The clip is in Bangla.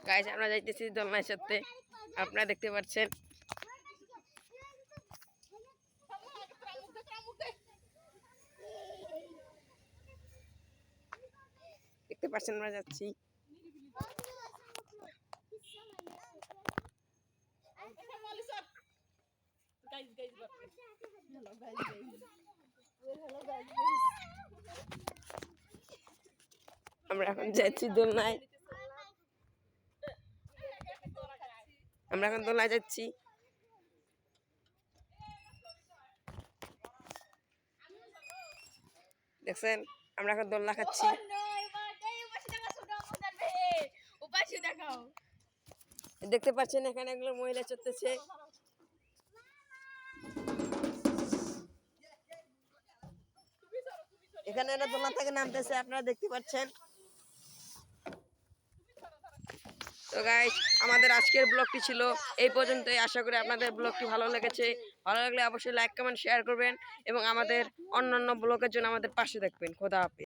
গাইস আমরা যাইতেছি দোলনায় চড়তে, আপনারা দেখতে পাচ্ছেন। দেখতে পাচ্ছেন আমরা যাচ্ছি। আমরা এখন যাচ্ছি দোলনায়, আমরা এখন দোলনায় যাচ্ছি। দেখছেন আমরা এখন দোলনা খাচ্ছি। দেখতে পাচ্ছেন এখানে এগুলো মহিলা চড়তেছে। এখানে এরা দোলনা থেকে নামতেছে, আপনারা দেখতে পাচ্ছেন। তো গাইস আমাদের আজকের ব্লগটি ছিল এই পর্যন্তই। আশা করি আপনাদের ব্লগটি ভালো লেগেছে। ভালো লাগলে অবশ্যই লাইক কমেন্ট শেয়ার করবেন এবং আমাদের অন্যান্য ব্লগের জন্য আমাদের পাশে থাকবেন। খোদা হাফেজ।